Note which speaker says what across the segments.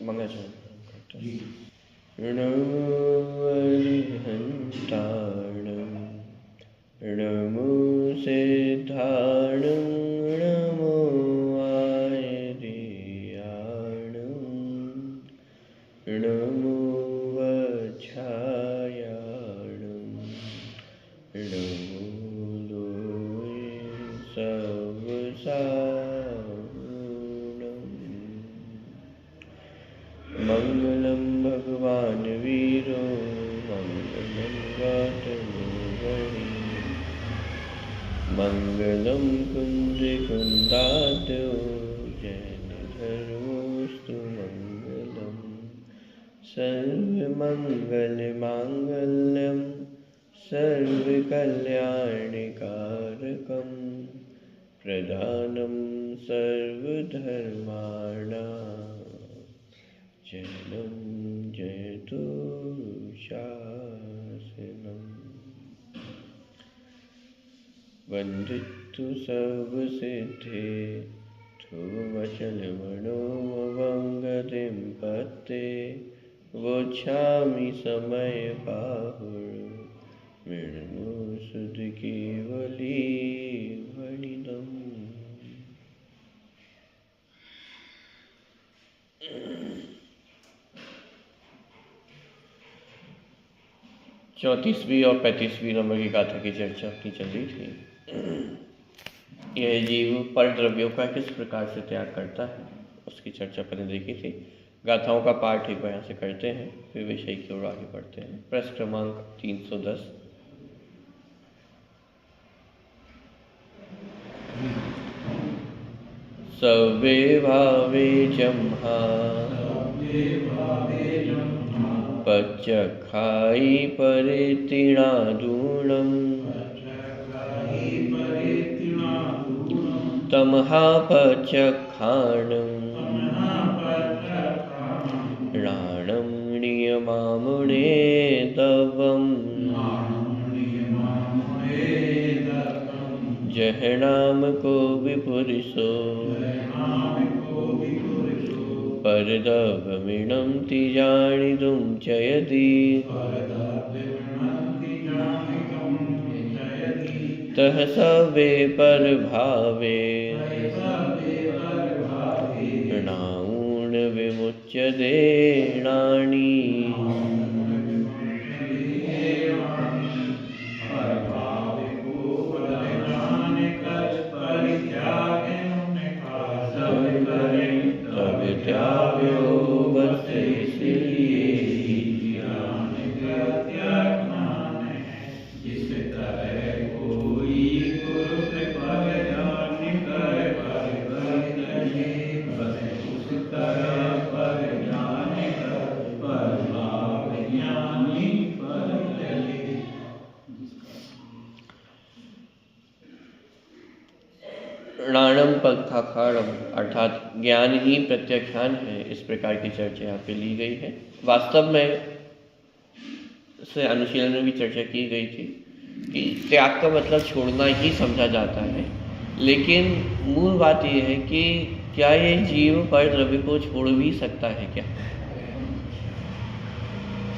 Speaker 1: मंगलाचरण। नमो अरिहन्ताणं नमो सिद्धाणं नमो आयर्याणं नमो वच्छायाणं नमो लोये सवसावणं। मंगलम भगवान वीरो मंगलम वातनुवणी मंगलम कुंदिकुंदाद्यो जैन धर्मोस्तु मंगलम। सर्वमंगल मांगल्यम सर्वकल्याणकारकम प्रदानं सर्वधर्माणां जयं जयतु शासनम्। वन्दितु सर्वसिद्धे ध्रुवचलमनोमवङ्गतिं पत्ते वोच्छामि समयबाहुर्मृण्मोऽसुधकेवली वनिदम्। 34वीं और 35वीं नंबर की गाथा की चर्चा अपनी चल रही थी। यह जीव पर द्रव्यों का किस प्रकार से त्याग करता है उसकी चर्चा पहले देखी थी। गाथाओं का पाठ एक बार यहाँ से करते हैं, फिर विषय की ओर आगे बढ़ते हैं। प्रश्न क्रमांक 310। सवे भावे जम्हा पच्चखाई परितीणादूणम् तमहा पच्चखाणम् राणं नियमामुने तवम् जहनाम को विपुरुषो परदवमिणं तिजानितुं चयति तह सवे परभावे नाऊन विमुच्यते नानी। राणम पग्थाखारम अर्थात ज्ञान ही प्रत्याख्यान है, इस प्रकार की चर्चा यहाँ पे ली गई है। वास्तव में से अनुशीलन में भी चर्चा की गई थी कि त्याग का मतलब छोड़ना ही समझा जाता है, लेकिन मूल बात यह है कि क्या ये जीव पर द्रव्य को छोड़ भी सकता है क्या?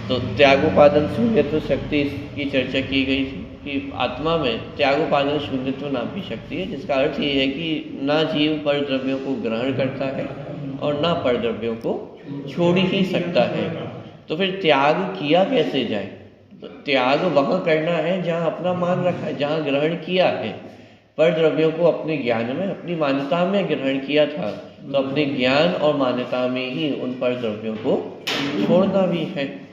Speaker 1: तो त्यागोपादन शून्यत्व शक्ति की चर्चा की गई थी कि आत्मा में त्यागोपादन शून्यत्व नाम की शक्ति है, जिसका अर्थ ये है कि ना जीव पर द्रव्यों को ग्रहण करता है और ना पर द्रव्यों को छोड़ ही सकता है। तो फिर त्याग किया कैसे जाए? तो त्याग वहाँ करना है जहाँ अपना मान रखा है, जहाँ ग्रहण किया है। पर द्रव्यों को अपने ज्ञान में, अपनी मान्यता में ग्रहण किया था, तो अपने ज्ञान और मान्यता में ही उन पर द्रव्यों को छोड़ना भी है।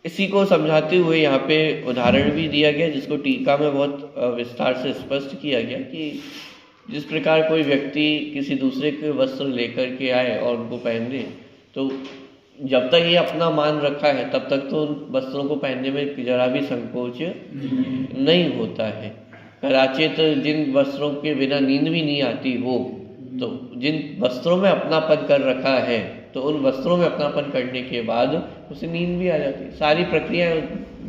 Speaker 1: इसी को समझाते हुए यहाँ पे उदाहरण भी दिया गया, जिसको टीका में बहुत विस्तार से स्पष्ट किया गया कि जिस प्रकार कोई व्यक्ति किसी दूसरे के वस्त्र लेकर के आए और उनको पहन ले, तो जब तक ये अपना मान रखा है तब तक तो उन वस्त्रों को पहनने में जरा भी संकोच नहीं होता है। कदाचित जिन वस्त्रों के बिना नींद भी नहीं आती हो, तो जिन वस्त्रों में अपनापन कर रखा है, तो उन वस्त्रों में अपनापन करने के बाद उसे नींद भी आ जाती है। सारी प्रक्रिया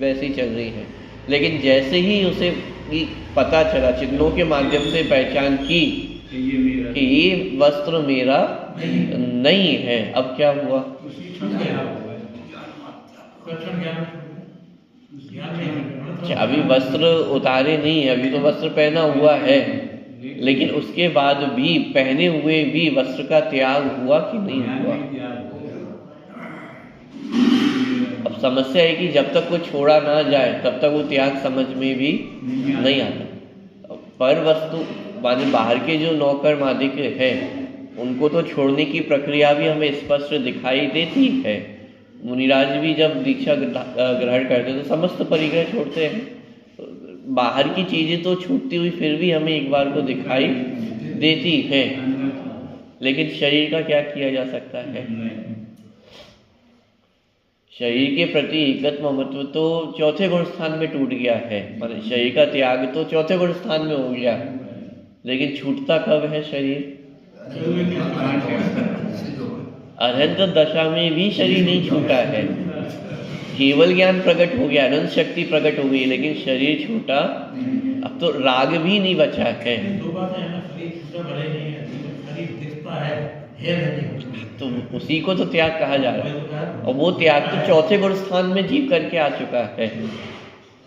Speaker 1: वैसे ही चल रही है। लेकिन जैसे ही उसे पता चला, चिन्हों के माध्यम से पहचान की कि ये वस्त्र मेरा नहीं है। अब क्या हुआ? अच्छा, अभी वस्त्र उतारे नहीं है, अभी तो वस्त्र पहना हुआ है, लेकिन उसके बाद भी पहने हुए भी वस्त्र का त्याग हुआ कि नहीं हुआ? अब समस्या है कि जब तक वो छोड़ा ना जाए तब तक वो त्याग समझ में भी नहीं आता। पर वस्तु माने बाहर के जो नौकर मादिक है उनको तो छोड़ने की प्रक्रिया भी हमें स्पष्ट दिखाई देती है। मुनिराज भी जब दीक्षा ग्रहण करते तो समस्त परिग्रह छोड़ते हैं। बाहर की चीजें तो छूटती हुई फिर भी हमें एक बार को दिखाई देती है, लेकिन शरीर का क्या किया जा सकता है? शरीर के प्रति एकत्व ममत्व तो चौथे गुण स्थान में टूट गया है, मतलब शरीर का त्याग तो चौथे गुण स्थान में हो गया, लेकिन छूटता कब है शरीर? अनंत दशा में भी शरीर नहीं छूटा है। केवल ज्ञान प्रकट हो गया, अनंत शक्ति प्रकट हो गई, लेकिन शरीर छूटा। अब तो राग भी नहीं बचा है। तो उसी को तो त्याग कहा जा रहा है, और वो त्याग तो चौथे गुण स्थान में जीव करके आ चुका है।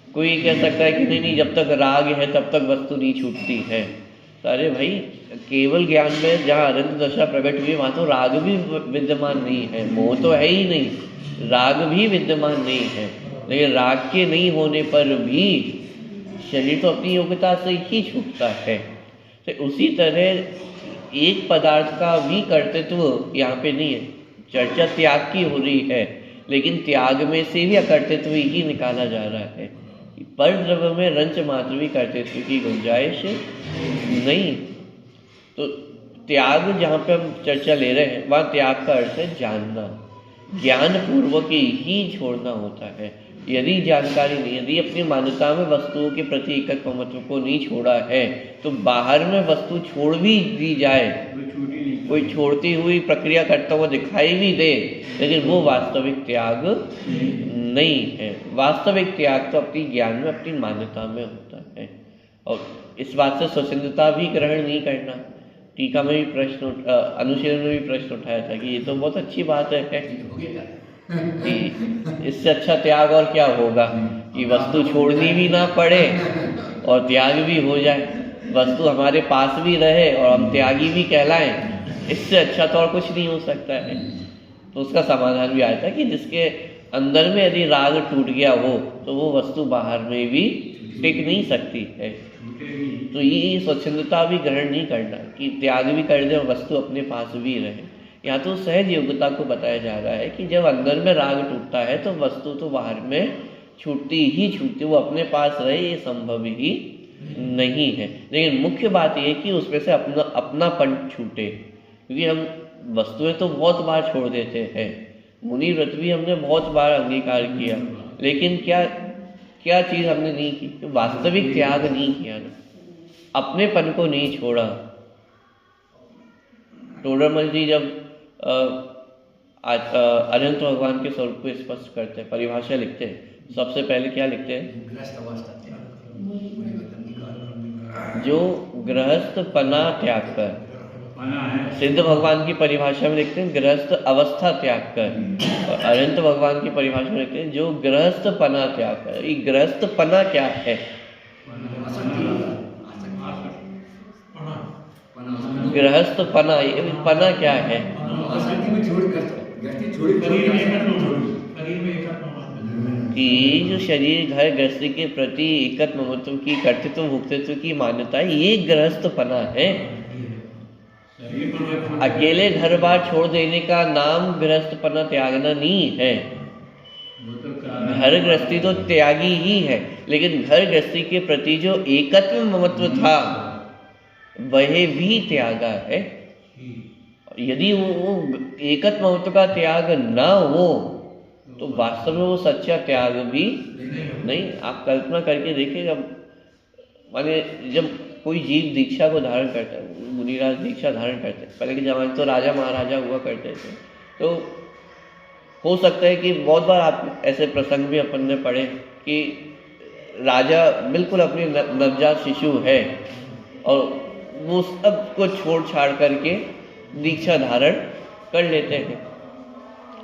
Speaker 1: कोई कह सकता है कि नहीं, जब तक राग है तब तक वस्तु नहीं छूटती है। अरे भाई, केवल ज्ञान में जहाँ अनंत दशा प्रकट हुई वहाँ तो राग भी विद्यमान नहीं है, मोह तो है ही नहीं, राग भी विद्यमान नहीं है। लेकिन राग के नहीं होने पर भी शरीर तो अपनी योग्यता से ही छूटता है। तो उसी तरह एक पदार्थ का भी कर्तृत्व यहाँ पे नहीं है। चर्चा त्याग की हो रही है, लेकिन त्याग में से भी अकर्तृत्व ही निकाला जा रहा है। पर द्रव्य में रंच मात्र भी कर्तृत्व की गुंजाइश नहीं। तो त्याग जहाँ पे हम चर्चा ले रहे हैं वहाँ त्याग का अर्थ है जानना, ज्ञान पूर्वक ही छोड़ना होता है। यदि जानकारी नहीं, यदि अपनी मान्यता में वस्तुओं के प्रति एकत्व ममत्व को नहीं छोड़ा है तो बाहर में वस्तु छोड़ भी दी जाए, कोई छोड़ती हुई प्रक्रिया करता हुआ दिखाई भी दे, लेकिन वो वास्तविक त्याग नहीं है। वास्तविक त्याग तो अपनी ज्ञान में, अपनी मान्यता में होता है। और इस बात से स्वच्छंदता भी ग्रहण नहीं करना। टीका में भी प्रश्न, अनुशीलन में भी प्रश्न उठाया था कि ये तो बहुत अच्छी बात है कि इससे अच्छा त्याग और क्या होगा, कि वस्तु छोड़नी भी ना पड़े और त्याग भी हो जाए, वस्तु हमारे पास भी रहे और हम त्यागी भी कहलाएं। इससे अच्छा तो और कुछ नहीं हो सकता है। तो उसका समाधान भी आया था कि जिसके अंदर में यदि राग टूट गया हो तो वो वस्तु बाहर में भी टिक नहीं सकती है। तो ये स्वच्छंदता भी ग्रहण नहीं करना कि त्याग भी कर दे और वस्तु अपने पास भी रहे। यहाँ तो सहज योग्यता को बताया जा रहा है कि जब अंदर में राग टूटता है तो वस्तु तो बाहर में छूटती ही छूटती, वो अपने पास रहे ये संभव ही नहीं है। लेकिन मुख्य बात यह कि उसमें से अपनापन छूटे, क्योंकि हम वस्तुएं तो बहुत बार छोड़ देते हैं। मुनि व्रत भी हमने बहुत बार अंगीकार किया, लेकिन क्या चीज़ हमने नहीं की? वास्तविक त्याग नहीं किया ना, अपनेपन को नहीं छोड़ा। टोडरमल जी जब अनंत भगवान के स्वरूप को स्पष्ट करते हैं, परिभाषा लिखते हैं, सबसे पहले क्या लिखते हैं? जो गृहस्थ पना त्याग कर। सिद्ध भगवान की परिभाषा में लिखते हैं गृहस्थ अवस्था त्याग कर, और अनंत भगवान की परिभाषा में लिखते हैं जो गृहस्थ पना त्याग कर। ये गृहस्थ पना क्या है? गृहस्थ पना, पना क्या है? कि जो शरीर घर गृहस्थी के प्रति एकत्व ममत्व की, कर्तृत्व भुक्तृत्व की मान्यता है, ये गृहस्थ पना है। अकेले घर बार छोड़ देने का नाम गृहस्थ पना त्यागना नहीं है। घर गृहस्थी तो त्यागी ही है, लेकिन घर गृहस्थी के प्रति जो एकत्व ममत्व था वह भी त्यागा है। यदि वो एकत्व ममत्व का त्याग ना हो तो वास्तव में वो सच्चा त्याग भी नहीं। आप कल्पना करके देखिए, माने जब कोई जीव दीक्षा को धारण करता है, मुनिराज दीक्षा धारण करते हैं, पहले के जमाने तो राजा महाराजा हुआ करते थे, तो हो सकता है कि बहुत बार आप ऐसे प्रसंग भी अपन ने पढ़े कि राजा बिल्कुल अपनी नवजात शिशु है और वो सब को छोड़ छाड़ करके दीक्षा धारण कर लेते हैं।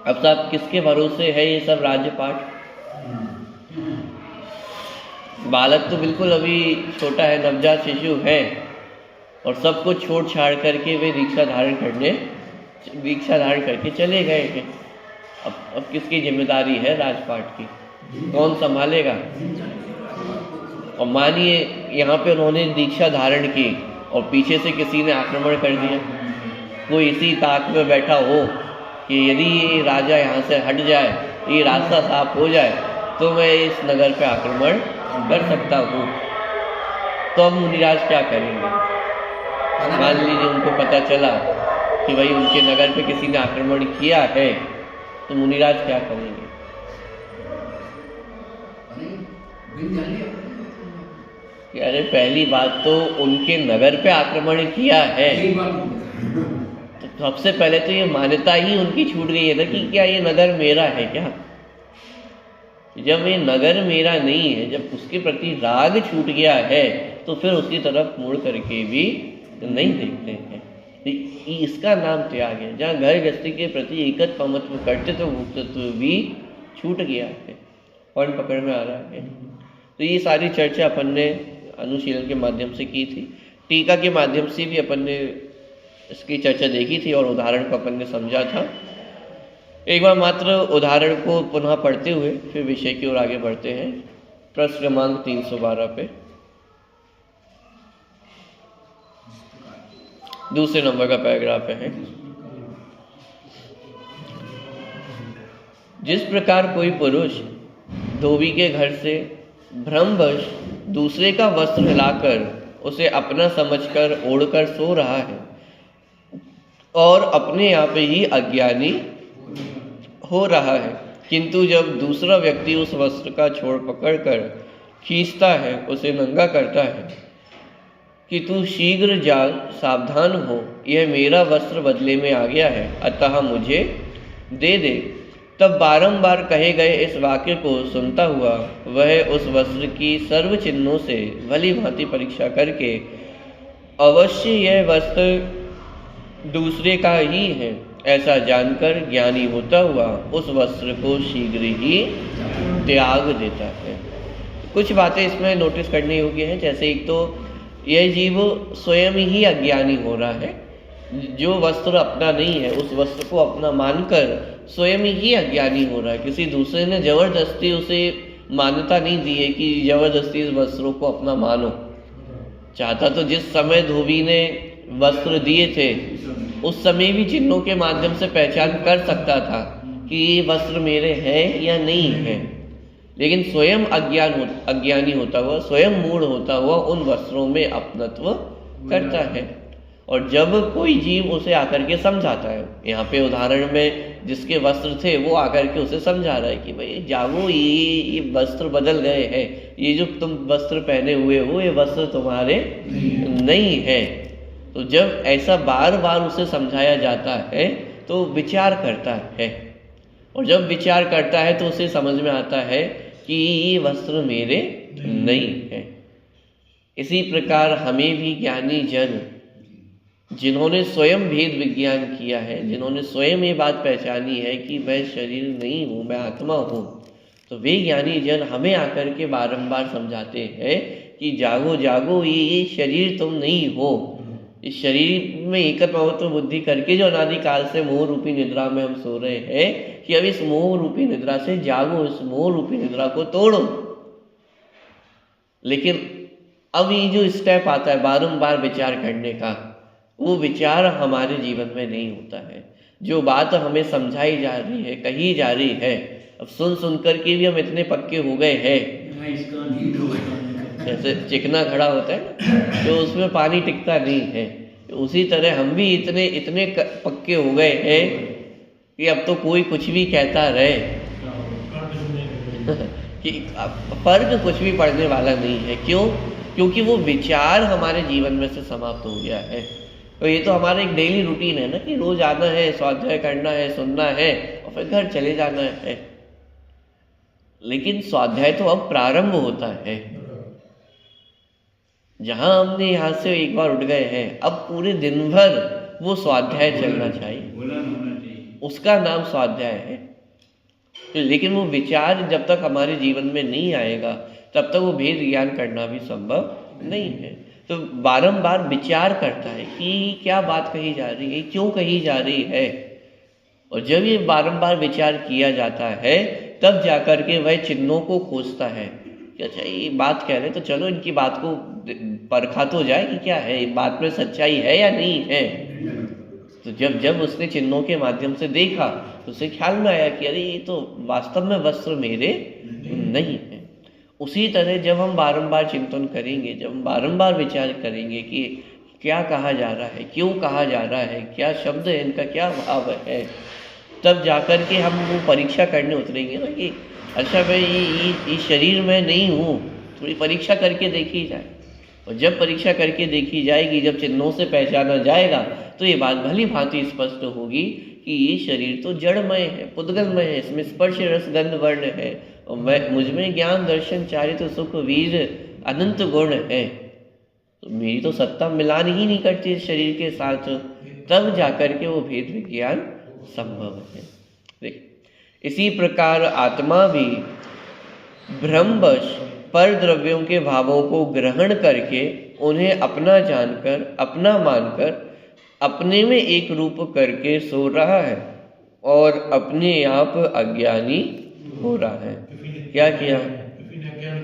Speaker 1: अब साहब किसके भरोसे है ये सब राजपाट? बालक तो बिल्कुल अभी छोटा है, नवजात शिशु है, और सब कुछ छोड़ छाड़ करके वे दीक्षा धारण करके चले गए हैं। अब किसकी जिम्मेदारी है राजपाट की? कौन संभालेगा? और मानिए यहाँ पे उन्होंने दीक्षा धारण की और पीछे से किसी ने आक्रमण कर दिया, कोई इसी ताक में बैठा हो कि यदि ये राजा यहाँ से हट जाए, ये रास्ता साफ हो जाए, तो मैं इस नगर पे आक्रमण कर सकता हूँ। तो अब मुनिराज क्या करेंगे? मान लीजिए उनको पता चला कि भाई उनके नगर पे किसी ने आक्रमण किया है, तो मुनिराज क्या करेंगे? कि अरे पहली बात तो उनके नगर पे आक्रमण किया है, तो सबसे पहले तो ये मान्यता ही उनकी छूट गई है ना कि क्या ये नगर मेरा है क्या? जब ये नगर मेरा नहीं है, जब उसके प्रति राग छूट गया है, तो फिर उसकी तरफ मुड़ करके भी नहीं देखते हैं। इसका नाम त्याग है। जहाँ घर गृहस्थी के प्रति एकत्व ममत्व कर्तृत्व भोक्तृत्व भी छूट गया है। पॉइंट पकड़ में आ रहा है? तो ये सारी चर्चा अपन ने अनुशीलन के माध्यम से की थी, टीका के माध्यम से भी अपन ने इसकी चर्चा देखी थी और उदाहरण को अपन ने समझा था। एक बार मात्र उदाहरण को पुनः पढ़ते हुए फिर विषय की ओर आगे बढ़ते हैं। प्रश्न क्रमांक 312 पे दूसरे नंबर का पैराग्राफ है। जिस प्रकार कोई पुरुष धोबी के घर से भ्रमवश दूसरे का वस्त्र हिलाकर उसे अपना समझकर ओढ़कर सो रहा है और अपने आप ही अज्ञानी हो रहा है, किंतु जब दूसरा व्यक्ति उस वस्त्र का छोर पकड़कर खींचता है, उसे नंगा करता है कि तू शीघ्र जाग, सावधान हो, यह मेरा वस्त्र बदले में आ गया है, अतः मुझे दे दे, तब बारंबार कहे गए इस वाक्य को सुनता हुआ वह उस वस्त्र की सर्व चिन्हों से भली भांति परीक्षा करके अवश्य यह वस्त्र दूसरे का ही है ऐसा जानकर ज्ञानी होता हुआ उस वस्त्र को शीघ्र ही त्याग देता है। कुछ बातें इसमें नोटिस करनी योग्य है। जैसे एक तो यह जीव स्वयं ही अज्ञानी हो रहा है, जो वस्त्र अपना नहीं है उस वस्त्र को अपना मानकर स्वयं ही अज्ञानी हो रहा है। किसी दूसरे ने जबरदस्ती उसे मान्यता नहीं दी है कि जबरदस्ती इस वस्त्रों को अपना मानो। चाहता तो जिस समय धोबी ने वस्त्र दिए थे उस समय भी चिन्हों के माध्यम से पहचान कर सकता था कि ये वस्त्र मेरे हैं या नहीं है, लेकिन स्वयं अज्ञानी होता हुआ, स्वयं मूढ़ होता हुआ उन वस्त्रों में अपनत्व करता है। और जब कोई जीव उसे आकर के समझाता है, यहाँ पे उदाहरण में जिसके वस्त्र थे वो आकर के उसे समझा रहा है कि भाई जागो, ये वस्त्र बदल गए हैं, ये जो तुम वस्त्र पहने हुए हो ये वस्त्र तुम्हारे नहीं है। तो जब ऐसा बार बार उसे समझाया जाता है तो विचार करता है, और जब विचार करता है तो उसे समझ में आता है कि ये वस्त्र मेरे नहीं है। इसी प्रकार हमें भी ज्ञानी जन जिन्होंने स्वयं भेद विज्ञान किया है, जिन्होंने स्वयं ये बात पहचानी है कि मैं शरीर नहीं हूँ, मैं आत्मा हूँ, तो वे ज्ञानी जन हमें आकर के बारंबार समझाते हैं कि जागो जागो, ये शरीर तुम नहीं हो। इस शरीर में एकत्व बुद्धि करके जो अनादिकाल से मोह रूपी निद्रा में हम सो रहे हैं, कि अब इस मोह रूपी निद्रा से जागो, इस मोह रूपी निद्रा को तोड़ो। लेकिन अब ये जो स्टेप आता है बारंबार विचार करने का, वो विचार हमारे जीवन में नहीं होता है। जो बात हमें समझाई जा रही है, कही जा रही है, अब सुन सुन करके भी हम इतने पक्के हो गए हैं। जैसे चिकना घड़ा होता है जो उसमें पानी टिकता नहीं है, उसी तरह हम भी इतने पक्के हो गए हैं कि अब तो कोई कुछ भी कहता रहे कि फर्क कुछ भी पड़ने वाला नहीं है। क्यों? क्योंकि वो विचार हमारे जीवन में से समाप्त हो गया है। तो ये तो हमारा एक डेली रूटीन है ना कि रोज आना है, स्वाध्याय करना है, सुनना है और फिर घर चले जाना है। लेकिन स्वाध्याय तो अब प्रारंभ होता है। जहां हमने यहाँ से एक बार उठ गए हैं, अब पूरे दिन भर वो स्वाध्याय चलना चाहिए, उसका नाम स्वाध्याय है। लेकिन वो विचार जब तक हमारे जीवन में नहीं आएगा तब तक वो भेद ज्ञान करना भी संभव नहीं है। तो बारंबार विचार करता है कि क्या बात कही जा रही है, क्यों कही जा रही है, और जब ये बारंबार विचार किया जाता है तब जाकर के वह चिन्हों को खोजता है कि अच्छा ये बात कह रहे तो चलो इनकी बात को परखा तो जाए कि क्या है, बात में सच्चाई है या नहीं है। तो जब उसने चिन्हों के माध्यम से देखा तो उसे ख्याल में आया कि अरे ये तो वास्तव में वस्त्र मेरे नहीं है। उसी तरह जब हम बारंबार चिंतन करेंगे, जब हम बारंबार विचार करेंगे कि क्या कहा जा रहा है, क्यों कहा जा रहा है, क्या शब्द है, इनका क्या भाव है, तब जाकर के हम वो परीक्षा करने उतरेंगे ना कि अच्छा भाई ये शरीर में नहीं हूँ, थोड़ी परीक्षा करके देखी जाए। और जब परीक्षा करके देखी जाएगी, जब चिन्हों से पहचाना जाएगा तो ये बात भली भांति स्पष्ट होगी कि ये शरीर तो जड़मय है, पुद्गलमय है, इसमें स्पर्श रस गंध वर्ण है, और मुझमें ज्ञान दर्शन चारित्र सुख वीर अनंत गुण है। तो मेरी तो सत्ता मिलान ही नहीं करती इस शरीर के साथ, तब जाकर के वो भेद विज्ञान संभव है। देख, इसी प्रकार आत्मा भी भ्रमवश पर द्रव्यों के भावों को ग्रहण करके उन्हें अपना जानकर, अपना मानकर, अपने में एक रूप करके सो रहा है और अपने आप अज्ञानी हो रहा है। क्या किया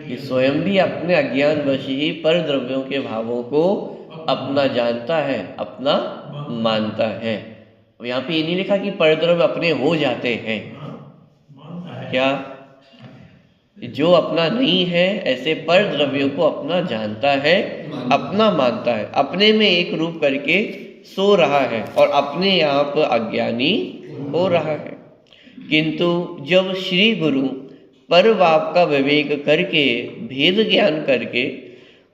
Speaker 1: कि स्वयं भी अपने अज्ञान वश ही पर द्रव्यों के भावों को अपना जानता है, अपना मानता है। यहाँ पे ये नहीं लिखा कि पर द्रव्य अपने हो जाते हैं, क्या जो अपना नहीं है ऐसे पर द्रव्यों को अपना जानता है, अपना मानता है, अपने में एक रूप करके सो रहा है और अपने आप अज्ञानी हो रहा है। किंतु जब श्री गुरु पर भाव का विवेक करके भेद ज्ञान करके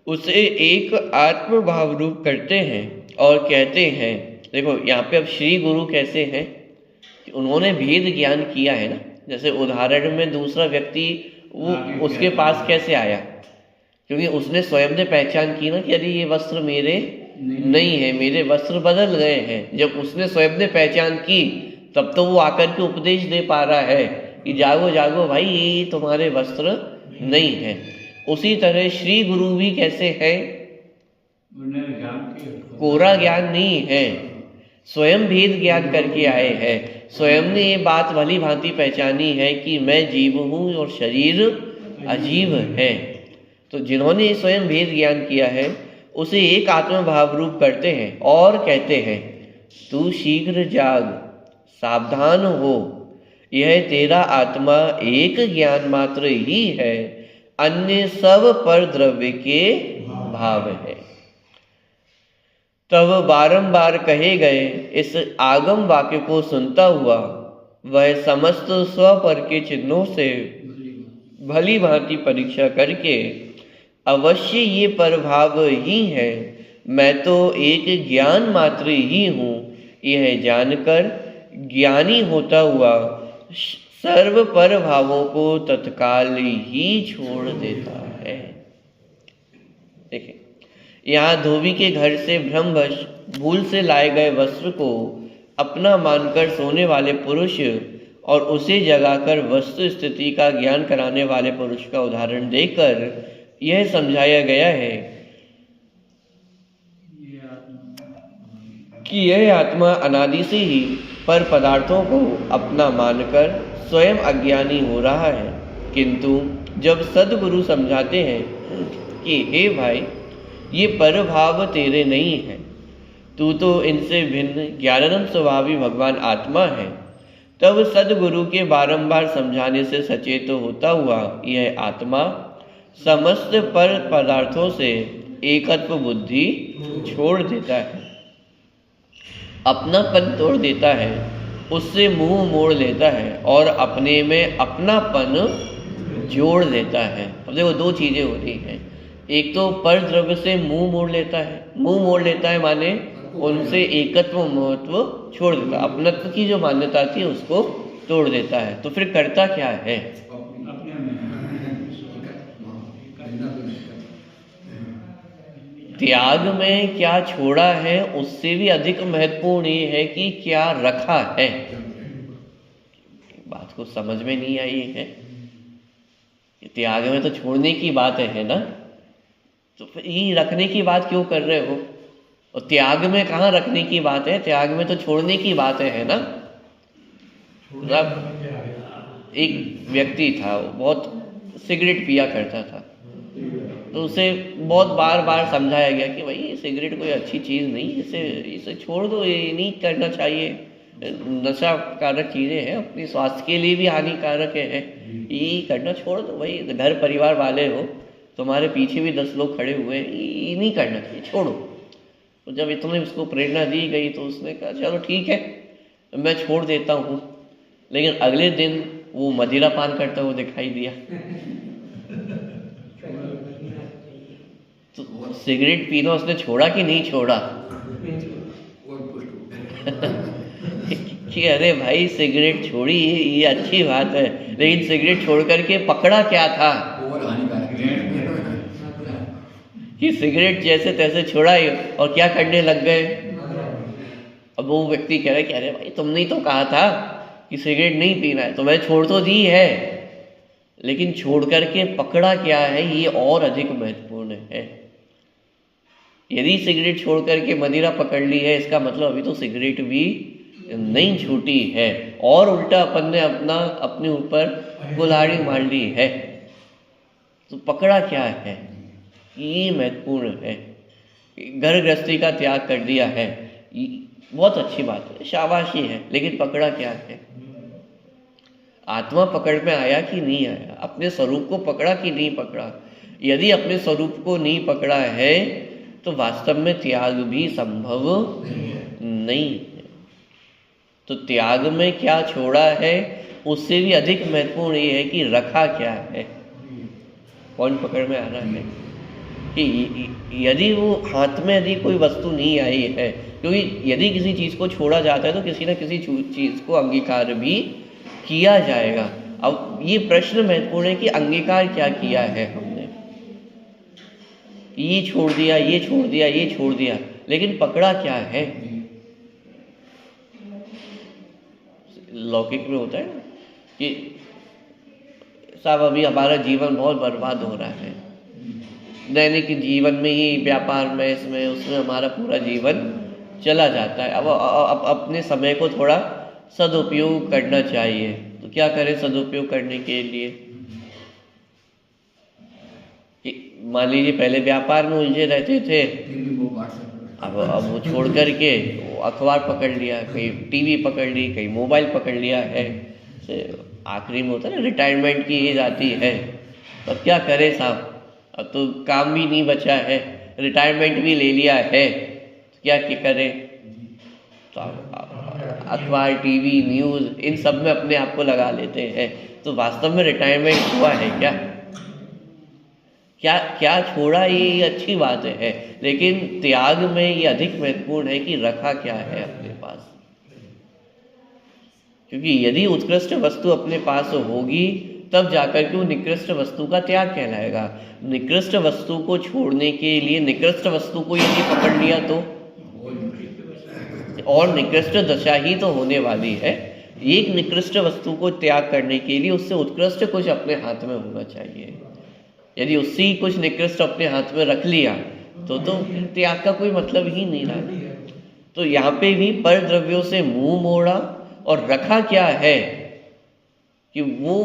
Speaker 1: उसे एक आत्म भाव रूप करते हैं और कहते हैं, देखो यहाँ पे अब श्री गुरु कैसे हैं कि उन्होंने भेद ज्ञान किया है ना। जैसे उदाहरण में दूसरा व्यक्ति वो उसके पास कैसे आया, क्योंकि उसने स्वयं ने पहचान की ना कि अरे ये वस्त्र मेरे नहीं है, मेरे वस्त्र बदल गए हैं। जब उसने स्वयं ने पहचान की तब तो वो आकर के उपदेश दे पा रहा है कि जागो जागो भाई, ये तुम्हारे वस्त्र नहीं है। उसी तरह श्री गुरु भी कैसे हैं, कोरा ज्ञान नहीं है, स्वयं भेद ज्ञान करके आए हैं। स्वयं ने ये बात भली भांति पहचानी है कि मैं जीव हूँ और शरीर अजीव है। तो जिन्होंने स्वयं भेद ज्ञान किया है उसे एक आत्म भाव रूप करते हैं और कहते हैं, तू शीघ्र जाग, सावधान हो, यह तेरा आत्मा एक ज्ञान मात्र ही है, अन्य सब पर द्रव्य के भाव है। तब बारंबार कहे गए इस आगम वाक्य को सुनता हुआ वह समस्त स्वपर के चिन्हों से भली भांति परीक्षा करके अवश्य ये प्रभाव ही है, मैं तो एक ज्ञान मात्र ही हूँ, यह जानकर ज्ञानी होता हुआ सर्व पर भावों को तत्काल ही छोड़ देता है। देखिए, यहाँ धोबी के घर से भ्रमवश भूल से लाए गए वस्त्र को अपना मानकर सोने वाले पुरुष और उसे जगाकर वस्तु स्थिति का ज्ञान कराने वाले पुरुष का उदाहरण देकर यह समझाया गया है कि यह आत्मा अनादि से ही पर पदार्थों को अपना मानकर स्वयं अज्ञानी हो रहा है। किंतु जब सद्गुरु समझाते हैं कि हे भाई, ये पर भाव तेरे नहीं है, तू तो इनसे भिन्न ज्ञानानंद स्वभावी भगवान आत्मा है, तब सद्गुरु के बारंबार समझाने से सचेत होता हुआ यह आत्मा समस्त पर पदार्थों से एकत्व बुद्धि छोड़ देता है, अपनापन तोड़ देता है, उससे मुंह मोड़ लेता है और अपने में अपनापन जोड़ लेता है। अब देखो, दो चीजें हो रही हैं। एक तो पर द्रव्य से मुंह मोड़ लेता है, मुंह मोड़ लेता है माने उनसे एकत्व महत्व छोड़ देता है, अपनत्व की जो मान्यता थी उसको तोड़ देता है। तो फिर करता क्या है, त्याग में क्या छोड़ा है उससे भी अधिक महत्वपूर्ण ये है कि क्या रखा है। बात को समझ में नहीं आई है। त्याग में तो छोड़ने की बात है ना, तो फिर ये रखने की बात क्यों कर रहे हो? और त्याग में कहाँ रखने की बात है, त्याग में तो छोड़ने की बात है ना। एक व्यक्ति था, वो बहुत सिगरेट पिया करता था, तो उसे बहुत बार बार समझाया गया कि भाई सिगरेट कोई अच्छी चीज़ नहीं, इसे छोड़ दो, ये नहीं करना चाहिए, नशा कारक चीज़ें हैं, अपनी स्वास्थ्य के लिए भी हानिकारक है, ये करना छोड़ दो भाई, घर परिवार वाले हो, तुम्हारे पीछे भी 10 लोग खड़े हुए हैं, ये नहीं करना चाहिए, छोड़ो। तो जब इतने उसको प्रेरणा दी गई तो उसने कहा चलो ठीक है, मैं छोड़ देता हूँ। लेकिन अगले दिन वो मदिरा पान करता हुआ दिखाई दिया। तो सिगरेट पीना उसने छोड़ा कि नहीं छोड़ा? कि अरे भाई सिगरेट छोड़ी, ये अच्छी बात है, लेकिन सिगरेट छोड़ करके पकड़ा क्या था? कि सिगरेट जैसे तैसे छोड़ा और क्या करने लग गए। अब वो व्यक्ति कह रहा है कि अरे भाई तुमने ही तो कहा था कि सिगरेट नहीं पीना है, तो मैं छोड़ तो दी है, लेकिन छोड़ करके पकड़ा क्या है, ये और अधिक महत्वपूर्ण है। यदि सिगरेट छोड़ करके मदिरा पकड़ ली है, इसका मतलब अभी तो सिगरेट भी नहीं छूटी है, और उल्टा अपन ने अपने ऊपर कुल्हाड़ी मार ली है। तो पकड़ा क्या है, ये महत्वपूर्ण है। घर गृहस्थी का त्याग कर दिया है, बहुत अच्छी बात है, शाबाशी है, लेकिन पकड़ा क्या है? आत्मा पकड़ में आया कि नहीं आया? अपने स्वरूप को पकड़ा कि नहीं पकड़ा? यदि अपने स्वरूप को नहीं पकड़ा है तो वास्तव में त्याग भी संभव नहीं है। तो त्याग में क्या छोड़ा है उससे भी अधिक महत्वपूर्ण ये है कि रखा क्या है। पॉइंट पकड़ में आ रहा है कि यदि वो हाथ में यदि कोई वस्तु नहीं आई है, क्योंकि यदि किसी चीज़ को छोड़ा जाता है तो किसी न किसी चीज़ को अंगीकार भी किया जाएगा। अब ये प्रश्न महत्वपूर्ण है कि अंगीकार क्या किया है हमने। ये छोड़ दिया, ये छोड़ दिया, ये छोड़ दिया, लेकिन पकड़ा क्या है? लौकिक में होता है ना कि साहब अभी हमारा जीवन बहुत बर्बाद हो रहा है, दैनिक जीवन में ही व्यापार में इसमें उसमें हमारा पूरा जीवन चला जाता है। अब अपने समय को थोड़ा सदुपयोग करना चाहिए, तो क्या करें सदुपयोग करने के लिए? मान लीजिए पहले व्यापार में उलझे रहते थे, अब वो छोड़ करके अखबार पकड़ लिया, कहीं टीवी पकड़ ली, कहीं मोबाइल पकड़ लिया है। आखिरी में होता है ना रिटायरमेंट की एज आती है, तो क्या करें साहब, अब तो काम भी नहीं बचा है, रिटायरमेंट भी ले लिया है, तो क्या करें? तो अखबार, टीवी, न्यूज़ इन सब में अपने आप को लगा लेते हैं। तो वास्तव में रिटायरमेंट हुआ है क्या? क्या छोड़ा, ये अच्छी बात है, लेकिन त्याग में ये अधिक महत्वपूर्ण है कि रखा क्या है अपने पास। क्योंकि यदि उत्कृष्ट वस्तु अपने पास होगी तब जाकर के वो निकृष्ट वस्तु का त्याग कहलाएगा। निकृष्ट वस्तु को छोड़ने के लिए निकृष्ट वस्तु को यदि पकड़ लिया तो और निकृष्ट दशा ही तो होने वाली है। एक निकृष्ट वस्तु को त्याग करने के लिए उससे उत्कृष्ट कुछ अपने हाथ में होना चाहिए। यदि उससे ही कुछ निकृष्ट अपने हाथ में रख लिया तो त्याग का कोई मतलब ही नहीं रहा। तो यहाँ पे भी पर द्रव्यों से मुंह मोड़ा और रखा क्या है कि वो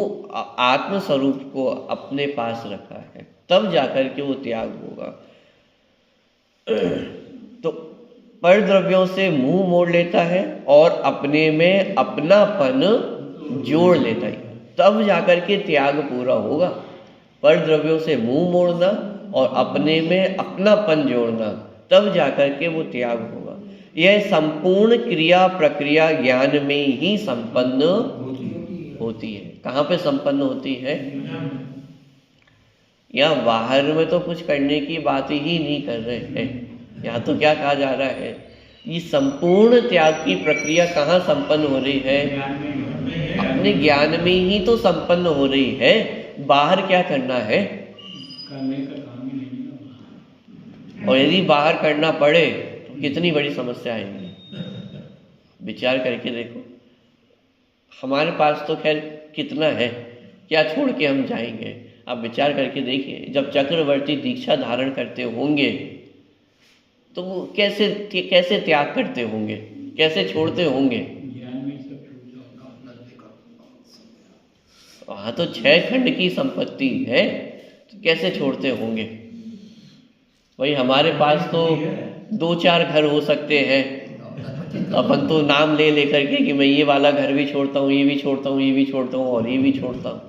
Speaker 1: आत्म स्वरूप को अपने पास रखा है, तब जाकर के वो त्याग होगा। तो पर द्रव्यों से मुंह मोड़ लेता है और अपने में अपनापन जोड़ लेता है, तब जाकर के त्याग पूरा होगा। पर द्रव्यों से मुंह मोड़ना और अपने में अपनापन जोड़ना, तब जाकर के वो त्याग होगा। यह संपूर्ण क्रिया प्रक्रिया ज्ञान में ही संपन्न होती है। कहाँ पे संपन्न होती है? यहाँ बाहर में तो कुछ करने की बात ही नहीं कर रहे हैं। यहाँ तो क्या कहा जा रहा है, ये संपूर्ण त्याग की प्रक्रिया कहाँ संपन्न हो रही है? अपने ज्ञान में ही तो संपन्न हो रही है। बाहर क्या करना है? और यदि बाहर करना पड़े तो कितनी बड़ी समस्या आएंगी। विचार करके देखो, हमारे पास तो खैर कितना है, क्या छोड़ के हम जाएंगे। आप विचार करके देखिए, जब चक्रवर्ती दीक्षा धारण करते होंगे तो वो कैसे त्याग करते होंगे, कैसे छोड़ते होंगे। वहाँ तो 6 खंड की संपत्ति है, तो कैसे छोड़ते होंगे। भाई हमारे पास तो 2-4 घर हो सकते हैं, अपन तो नाम ले लेकर के कि मैं ये वाला घर भी छोड़ता हूँ, ये भी छोड़ता हूँ, ये भी छोड़ता हूँ और ये भी छोड़ता हूँ।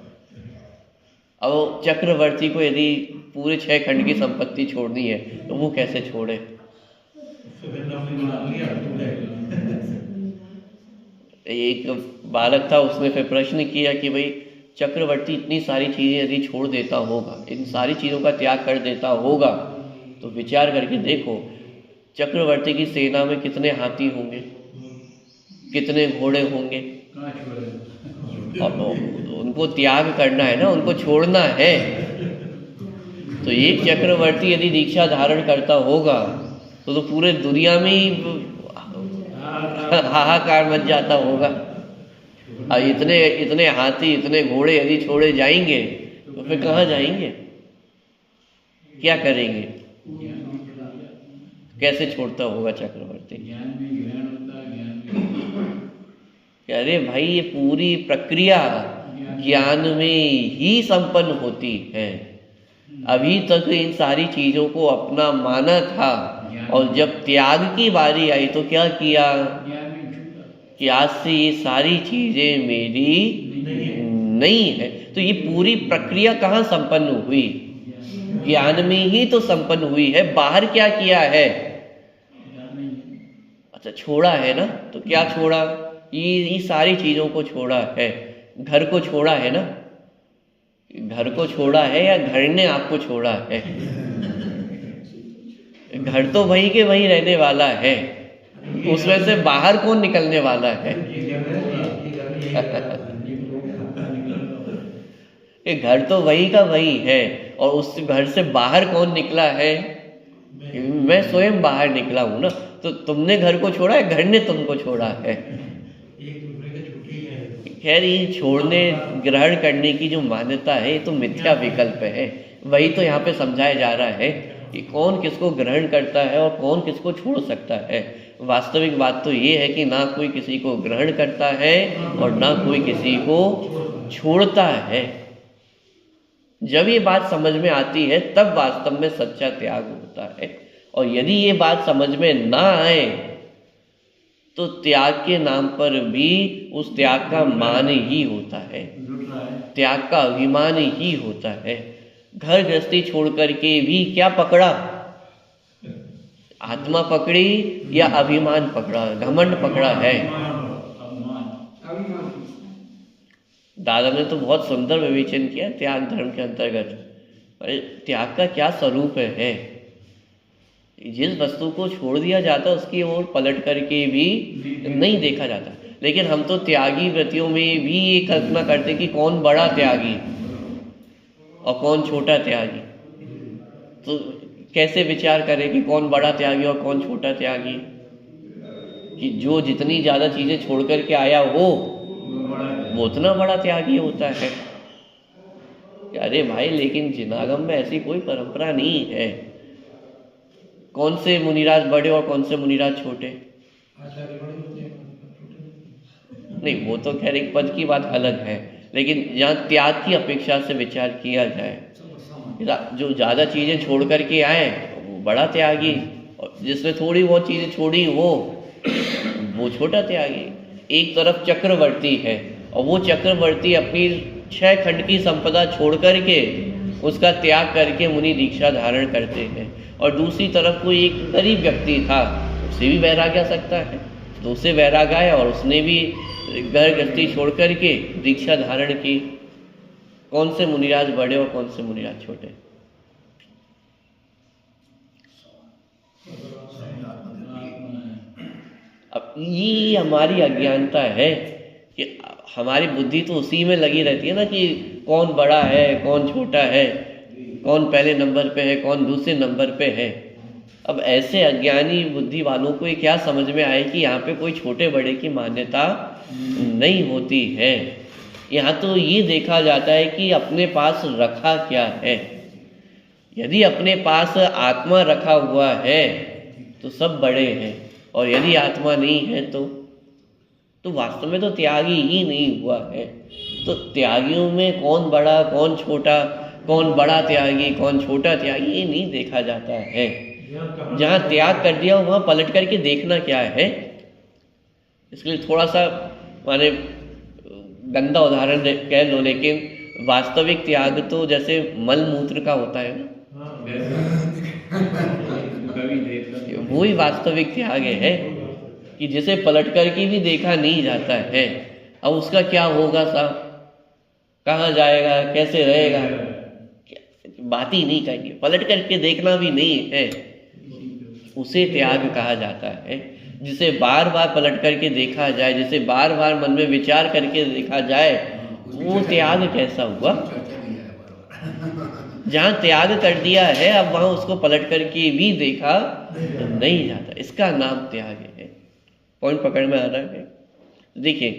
Speaker 1: अब चक्रवर्ती को यदि पूरे 6 खंड की संपत्ति छोड़नी है तो वो कैसे छोड़े। एक बालक था, उसने फिर प्रश्न किया कि भाई चक्रवर्ती इतनी सारी चीज़ें यदि छोड़ देता होगा, इन सारी चीज़ों का त्याग कर देता होगा, तो विचार करके देखो चक्रवर्ती की सेना में कितने हाथी होंगे, कितने घोड़े होंगे। और उनको त्याग करना है ना, उनको छोड़ना है। तो एक चक्रवर्ती यदि दीक्षा धारण करता होगा तो पूरे दुनिया में ही हाहाकार मच जाता होगा। अब इतने हाथी, इतने घोड़े यदि छोड़े जाएंगे तो फिर कहाँ जाएंगे, क्या करेंगे, कैसे छोड़ता होगा चक्रवर्ती। अरे भाई ये पूरी प्रक्रिया ज्ञान में ही संपन्न होती है। अभी तक इन सारी चीजों को अपना माना था, और जब त्याग की बारी आई तो क्या किया कि आज से ये सारी चीजें मेरी नहीं है। तो ये पूरी प्रक्रिया कहाँ संपन्न हुई, ज्ञान में ही तो संपन्न हुई है। बाहर क्या किया है, अच्छा छोड़ा है ना, तो क्या छोड़ा, ये सारी चीजों को छोड़ा है। घर को छोड़ा है ना, घर को छोड़ा है या घर ने आपको छोड़ा है। घर तो वही के वही रहने वाला है, उसमें से बाहर कौन निकलने वाला है। ये घर तो वही का वही है, और उस घर से बाहर कौन निकला है, मैं स्वयं बाहर निकला हूं ना। तो तुमने घर को छोड़ा है, घर ने तुमको छोड़ा है। खैर ये छोड़ने ग्रहण करने की जो मान्यता है ये तो मिथ्या विकल्प है। वही तो यहाँ पे समझाया जा रहा है कि कौन किसको ग्रहण करता है और कौन किसको छोड़ सकता है। वास्तविक बात तो ये है कि ना कोई किसी को ग्रहण करता है और ना कोई किसी को छोड़ता है। जब ये बात समझ में आती है तब वास्तव में सच्चा त्याग होता है। और यदि ये बात समझ में ना आए तो त्याग के नाम पर भी उस त्याग का मान ही होता है, त्याग का अभिमान ही होता है। घर गृहस्थी छोड़ करके भी क्या पकड़ा, आत्मा पकड़ी या अभिमान पकड़ा, घमंड पकड़ा है। दादा ने तो बहुत सुंदर विवेचन किया त्याग धर्म के अंतर्गत। त्याग का क्या स्वरूप है, जिस वस्तु को छोड़ दिया जाता उसकी ओर पलट करके भी नहीं देखा जाता। लेकिन हम तो त्यागी व्रतियों में भी ये कल्पना करते कि कौन बड़ा त्यागी और कौन छोटा त्यागी। तो कैसे विचार करें कि कौन बड़ा त्यागी और कौन छोटा त्यागी, कि जो जितनी ज़्यादा चीज़ें छोड़ करके आया हो वो उतना बड़ा त्यागी होता है। अरे भाई लेकिन जिनागम में ऐसी कोई परंपरा नहीं है। कौन से मुनिराज बड़े और कौन से मुनिराज छोटे, नहीं वो तो खैर एक पद की बात अलग है। लेकिन जहाँ त्याग की अपेक्षा से विचार किया जाए, जो ज़्यादा चीज़ें छोड़ करके आए वो बड़ा त्यागी, और जिसने थोड़ी बहुत चीज़ें छोड़ी वो छोटा त्यागी। एक तरफ चक्रवर्ती है और वो चक्रवर्ती अपनी 6 खंड की संपदा छोड़ करके उसका त्याग करके मुनि दीक्षा धारण करते हैं, और दूसरी तरफ कोई एक गरीब व्यक्ति था, उसे भी वैराग्य आ सकता है, तो उसे वैराग्य आया और उसने भी घर गृहस्थी छोड़ करके दीक्षा धारण की। कौन से मुनिराज बड़े और कौन से मुनिराज छोटे। अब ये हमारी अज्ञानता है कि हमारी बुद्धि तो उसी में लगी रहती है ना कि कौन बड़ा है कौन छोटा है, कौन पहले नंबर पे है कौन दूसरे नंबर पे है। अब ऐसे अज्ञानी बुद्धि वालों को ये क्या समझ में आए कि यहाँ पे कोई छोटे बड़े की मान्यता नहीं होती है। यहाँ तो ये देखा जाता है कि अपने पास रखा क्या है। यदि अपने पास आत्मा रखा हुआ है तो सब बड़े हैं, और यदि आत्मा नहीं है तो वास्तव में तो त्यागी ही नहीं हुआ है। तो त्यागियों में कौन बड़ा कौन छोटा, कौन बड़ा त्यागी कौन छोटा त्यागी, ये नहीं देखा जाता है। जहाँ त्याग कर दिया वहाँ पलट करके देखना क्या है। इसके लिए थोड़ा सा माने गंदा उदाहरण कह लो, लेकिन वास्तविक त्याग तो जैसे मल मूत्र का होता है ना, वही वास्तविक त्याग है कि जिसे पलट करके भी देखा नहीं जाता है। अब उसका क्या होगा साहब, कहाँ जाएगा, कैसे रहेगा, बात ही नहीं कहेंगे, पलट करके देखना भी नहीं है, उसे त्याग कहा जाता है। जिसे बार बार पलट करके देखा जाए, जिसे बार बार मन में विचार करके देखा जाए, वो त्याग कैसा हुआ। जहाँ त्याग कर दिया है अब वहाँ उसको पलट करके भी देखा नहीं जाता, इसका नाम त्याग है। पॉइंट पकड़ में आ रहा है। देखिए,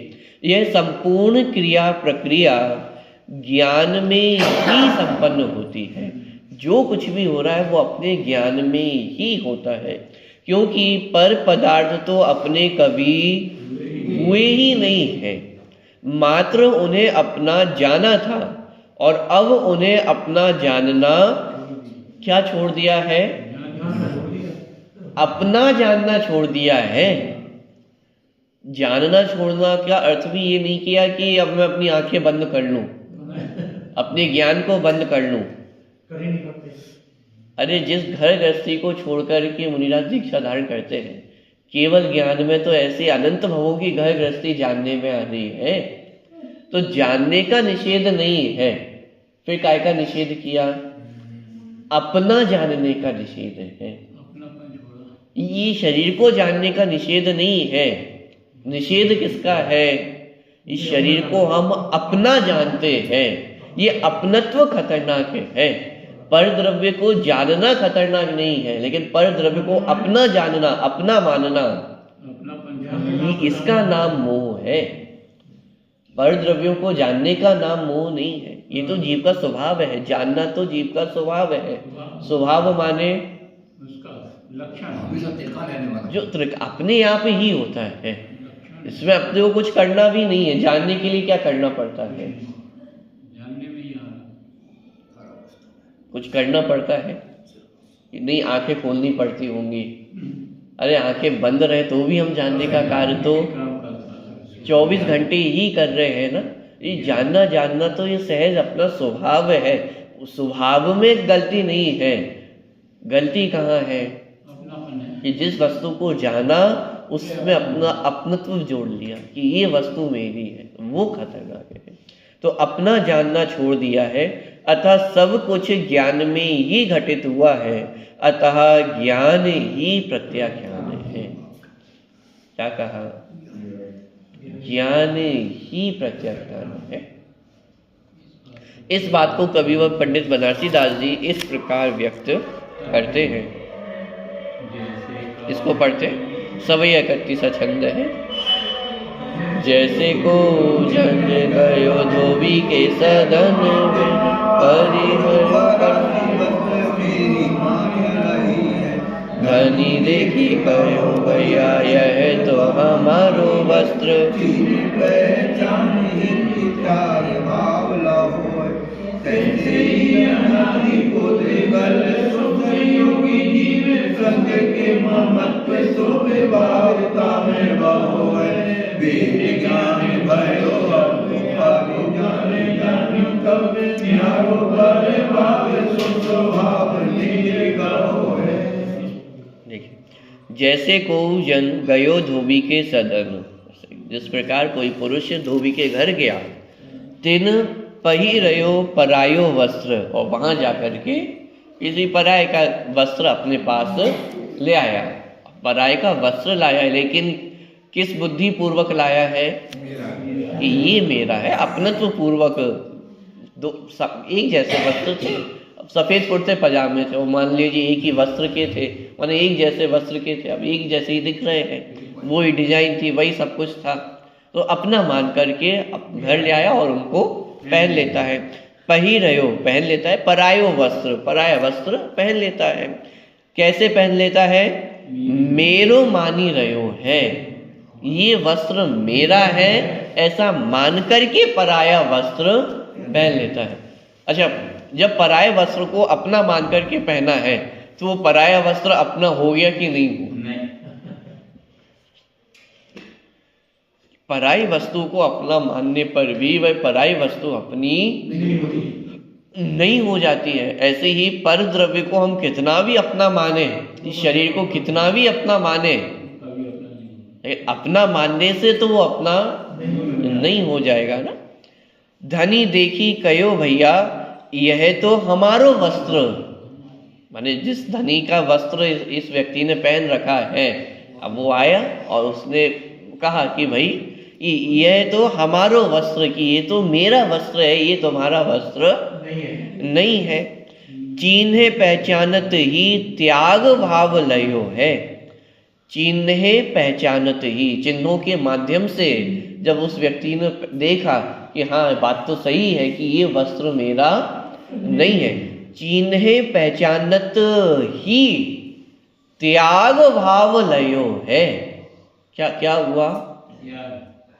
Speaker 1: यह संपूर्ण क्रिया प्रक्रिया ज्ञान में ही संपन्न होती है। जो कुछ भी हो रहा है वो अपने ज्ञान में ही होता है, क्योंकि पर पदार्थ तो अपने कभी हुए ही नहीं है, मात्र उन्हें अपना जाना था, और अब उन्हें अपना जानना क्या छोड़ दिया है, अपना जानना छोड़ दिया है। जानना छोड़ना का अर्थ भी ये नहीं किया कि अब मैं अपनी आंखें बंद कर लूं, अपने ज्ञान को बंद कर लूं। अरे जिस घर गृहस्थी को छोड़कर के मुनिराज दीक्षा धारण करते हैं, केवल ज्ञान में तो ऐसे अनंत भवों की घर गृहस्थी जानने में आ रही है, तो जानने का निषेध नहीं है, फिर काय का निषेध किया, अपना जानने का निषेध है। ये शरीर को जानने का निषेध नहीं है। निषेध किसका है, इस शरीर को हम अपना जानते हैं, ये अपनत्व खतरनाक है। पर द्रव्य को जानना खतरनाक नहीं है, लेकिन पर द्रव्य को अपना जानना, अपना मानना, ये इसका नाम मोह है। पर द्रव्यों को जानने का नाम मोह नहीं है, ये तो जीव का स्वभाव है। जानना तो जीव का स्वभाव है। स्वभाव माने लक्षण, जो अपने आप ही होता है, इसमें अपने को कुछ करना भी नहीं है। जानने के लिए क्या करना पड़ता है, कुछ करना पड़ता है नहीं, आंखें खोलनी पड़ती होंगी। अरे आंखें बंद रहे तो भी हम जानने का कार्य तो 24 घंटे ही कर रहे हैं ना। ये जानना तो ये सहज अपना स्वभाव है। उस स्वभाव में गलती नहीं है। गलती कहाँ है कि जिस वस्तु को जाना उसमें अपना अपनत्व जोड़ लिया कि ये वस्तु मेरी है, वो खतरनाक है। तो अपना जानना छोड़ दिया है, अतः सब कुछ ज्ञान में ही घटित हुआ है, अतः ज्ञान ही प्रत्याख्यान है। क्या कहा, ज्ञान ही प्रत्याख्यान है। इस बात को कविवर पंडित बनारसी दास जी इस प्रकार व्यक्त करते हैं। इसको पढ़ते, सवई 31 छंद है। जैसे को जन गयो धोबी के सदन धनी देखी कहो भैया यह तो हमारो वस्त्र, जैसे को जन गयो धोबी के सदन, जिस प्रकार कोई पुरुष धोबी के घर गया, तिन पही रयो परायो वस्त्र, और वहां जाकर के किसी पराय का वस्त्र अपने पास ले आया। पराय का वस्त्र लाया, लेकिन किस बुद्धि पूर्वक लाया है कि ये मेरा है, अपनत्व पूर्वक। दो एक जैसे वस्त्र थे, सफेद कुर्ते पजामे थे, और मान लीजिए एक ही वस्त्र के थे, माने एक जैसे वस्त्र के थे, अब एक जैसे ही दिख रहे हैं, वही डिजाइन थी, वही सब कुछ था, तो अपना मान करके घर ले आया और उनको पहन लेता है। पहिरयो पहन लेता है, परायो वस्त्र पराया वस्त्र पहन लेता है। कैसे पहन लेता है? मेरो मानी रयो है, ये वस्त्र मेरा है ऐसा मान करके पराया वस्त्र पहन लेता है। अच्छा, जब पराये वस्त्र को अपना मान करके पहना है तो वो पराया वस्त्र अपना हो गया कि नहीं हुआ? पराई वस्तु को अपना मानने पर भी वह पराई वस्तु अपनी नहीं हो जाती है। ऐसे ही पर द्रव्य को हम कितना भी अपना माने, इस शरीर को कितना भी अपना माने, अपना मानने से तो वो अपना नहीं हो जाएगा ना। धनी देखी कयो भैया यह तो हमारो वस्त्र, माने जिस धनी का वस्त्र इस व्यक्ति ने पहन रखा है, अब वो आया और उसने कहा कि भाई यह तो हमारो वस्त्र, की ये तो मेरा वस्त्र है, ये तुम्हारा वस्त्र नहीं है। चिन्हे पहचानत ही त्याग भाव लयो है, चिन्हे पहचानत ही, चिन्हों के माध्यम से जब उस व्यक्ति ने देखा कि हाँ बात तो सही है कि ये वस्त्र मेरा नहीं है, चिन्हे पहचानत ही त्याग भाव लयो है। क्या क्या हुआ?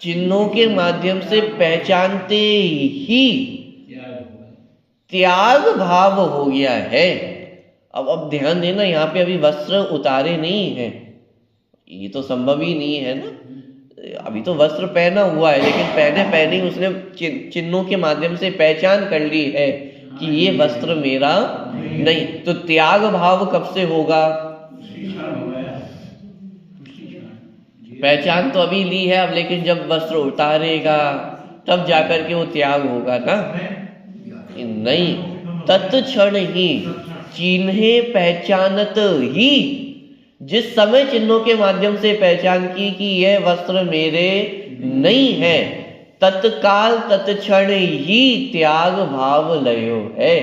Speaker 1: चिन्हों के माध्यम से पहचानते ही त्याग भाव हो गया है। अब ध्यान देना, यहाँ पे अभी वस्त्र उतारे नहीं है, ये तो संभव ही नहीं है ना। अभी तो वस्त्र पहना हुआ है, लेकिन पहने ही उसने चिन्हों के माध्यम से पहचान कर ली है कि ये वस्त्र मेरा नहीं। तो त्याग भाव कब से होगा? पहचान तो अभी ली है अब, लेकिन जब वस्त्र उतारेगा तब जाकर के वो त्याग होगा ना। नहीं, तत्क्षण ही चिन्हे पहचानत ही, जिस समय चिन्हों के माध्यम से पहचान की कि यह वस्त्र मेरे नहीं है, तत्काल तत्क्षण ही त्याग भाव लयो है,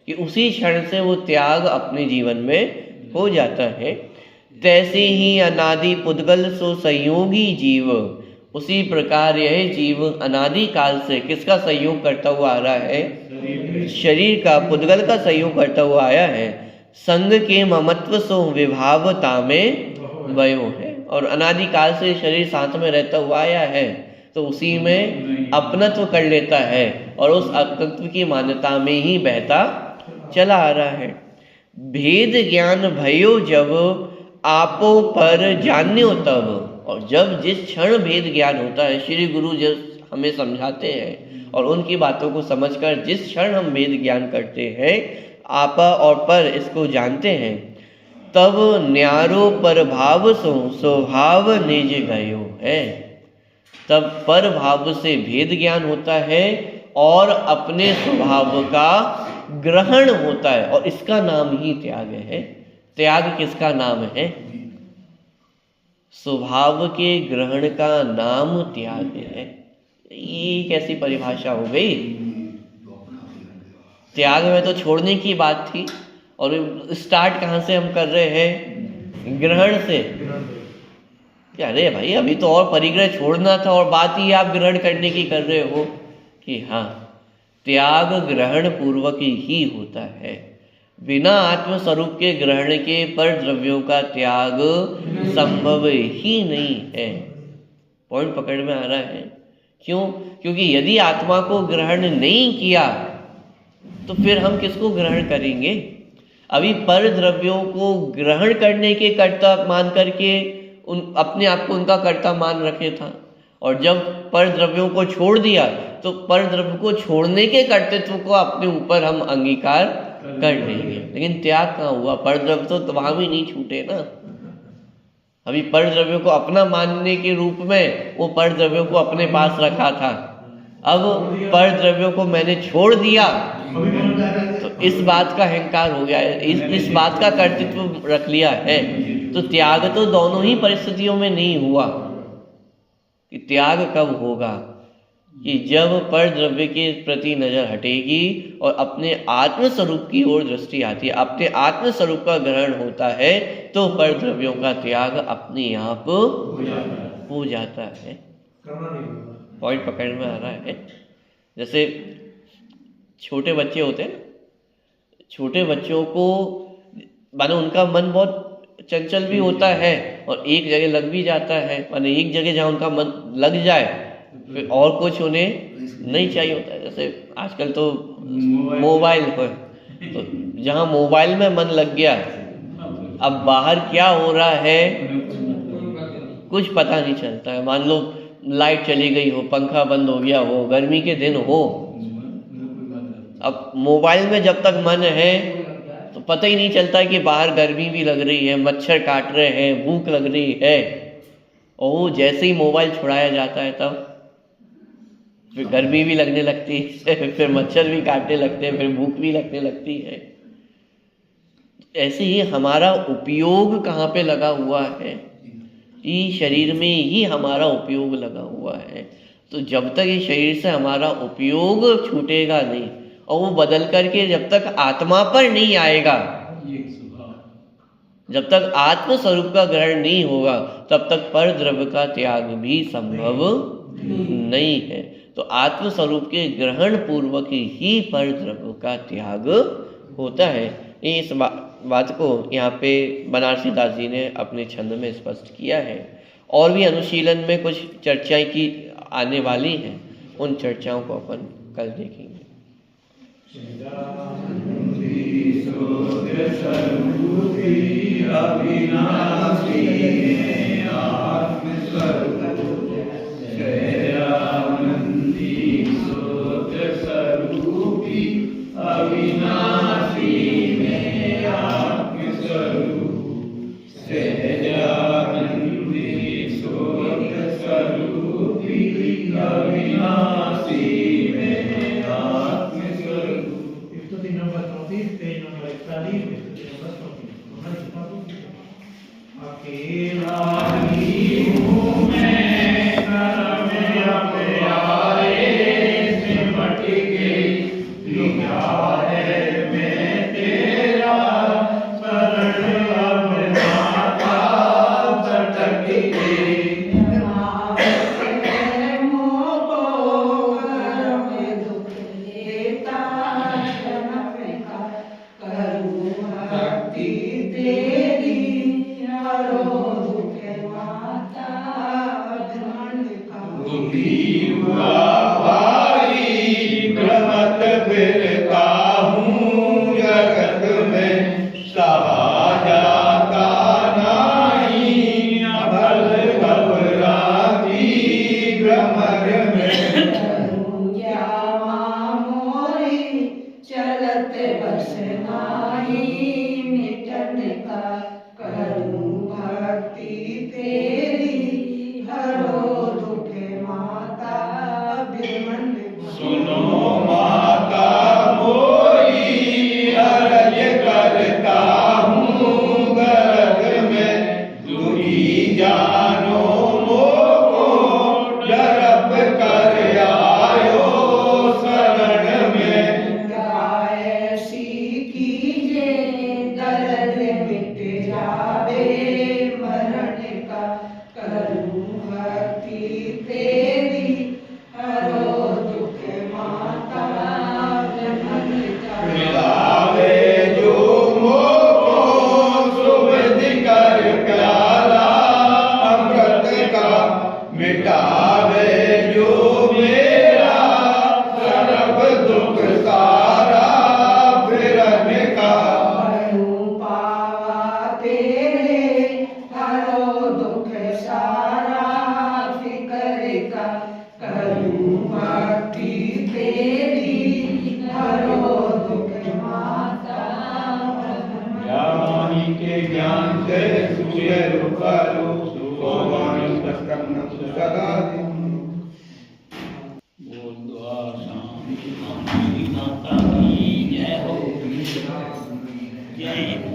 Speaker 1: कि उसी क्षण से वो त्याग अपने जीवन में हो जाता है। तैसे ही अनादि पुद्गल सो संयोगी जीव, उसी प्रकार यह जीव अनादि काल से किसका संयोग करता हुआ आ रहा है? शरीर का, पुद्गल का संयोग करता हुआ आया है। संग के ममत्व सो विभावता में वयो है, और अनादि काल से शरीर साथ में रहता हुआ आया है, तो उसी में अपनत्व कर लेता है और उस अपनत्व की मान्यता में ही बहता चला आ रहा है। भेद ज्ञान भयो जब आपो पर जान्यो तब, और जब जिस क्षण भेद ज्ञान होता है, श्री गुरु जब हमें समझाते हैं और उनकी बातों को समझकर जिस क्षण हम भेद ज्ञान करते हैं, आपा और पर इसको जानते हैं, तब न्यारो पर भाव सो स्वभाव निज गयो है। तब पर भाव से भेद ज्ञान होता है और अपने स्वभाव का ग्रहण होता है, और इसका नाम ही त्याग है। त्याग किसका नाम है? स्वभाव के ग्रहण का नाम त्याग है। ये कैसी परिभाषा हो गई? त्याग में तो छोड़ने की बात थी, और स्टार्ट कहाँ से हम कर रहे हैं? ग्रहण से। अरे भाई, अभी तो और परिग्रह छोड़ना था और बात ही आप ग्रहण करने की कर रहे हो कि हाँ, त्याग ग्रहण पूर्वक ही होता है। बिना आत्मस्वरूप के ग्रहण के पर द्रव्यों का त्याग संभव ही नहीं है। पॉइंट पकड़ में आ रहा है? क्यों? क्योंकि यदि आत्मा को ग्रहण नहीं किया तो फिर हम किसको ग्रहण करेंगे? अभी पर द्रव्यों को ग्रहण करने के कर्ता मान करके अपने आप को उनका कर्ता मान रखे था, और जब पर द्रव्यों को छोड़ दिया तो पर द्रव्य को छोड़ने के कर्तृत्व को अपने ऊपर हम अंगीकार कर लेंगे। लेकिन त्याग कहाँ हुआ? पर द्रव्य तो वहां भी नहीं छूटे ना। अभी पर द्रव्यों को अपना मानने के रूप में वो पर द्रव्यों को अपने पास रखा था, अब पर द्रव्यों को मैंने छोड़ दिया तो इस बात का अहंकार हो गया है, इस बात का कर्तृत्व रख लिया है। तो त्याग तो दोनों ही परिस्थितियों में नहीं हुआ। कि त्याग कब होगा? कि जब पर द्रव्य के प्रति नजर हटेगी और अपने आत्म स्वरूप की ओर दृष्टि आती है, अपने आत्म स्वरूप का ग्रहण होता है, तो पर द्रव्यों का त्याग अपने आप हो जाता है। पॉइंट पकड़ में आ रहा है? जैसे छोटे बच्चे होते हैं, छोटे बच्चों को मानो उनका मन बहुत चंचल भी होता है और एक जगह लग भी जाता है, मानो एक जगह जहाँ उनका मन लग जाए फिर और कुछ उन्हें नहीं चाहिए होता है। जैसे आजकल तो मोबाइल पर, तो जहाँ मोबाइल में मन लग गया, अब बाहर क्या हो रहा है कुछ पता नहीं चलता है। मान लो लाइट चली गई हो, पंखा बंद हो गया हो, गर्मी के दिन हो, अब मोबाइल में जब तक मन है तो पता ही नहीं चलता है कि बाहर गर्मी भी लग रही है, मच्छर काट रहे हैं, भूख लग रही है। और वो जैसे ही मोबाइल छुड़ाया जाता है तब फिर गर्मी भी लगने लगती है, फिर मच्छर भी काटने लगते हैं, फिर भूख भी लगने लगती है। ऐसे ही हमारा उपयोग कहाँ पे लगा हुआ है? इस शरीर में ही हमारा उपयोग लगा हुआ है। तो जब तक इस शरीर से हमारा उपयोग छूटेगा नहीं और वो बदल करके जब तक आत्मा पर नहीं आएगा, जब तक आत्म स्वरूप का ग्रहण नहीं होगा, तब तक पर द्रव्य का त्याग भी संभव नहीं है। तो आत्म स्वरूप के ग्रहण पूर्वक ही पर द्रव्य का त्याग होता है। इस बात को यहाँ पे बनारसी दास जी ने अपने छंद में स्पष्ट किया है। और भी अनुशीलन में कुछ चर्चाएं की आने वाली हैं, उन चर्चाओं को अपन कल देखेंगे।
Speaker 2: जय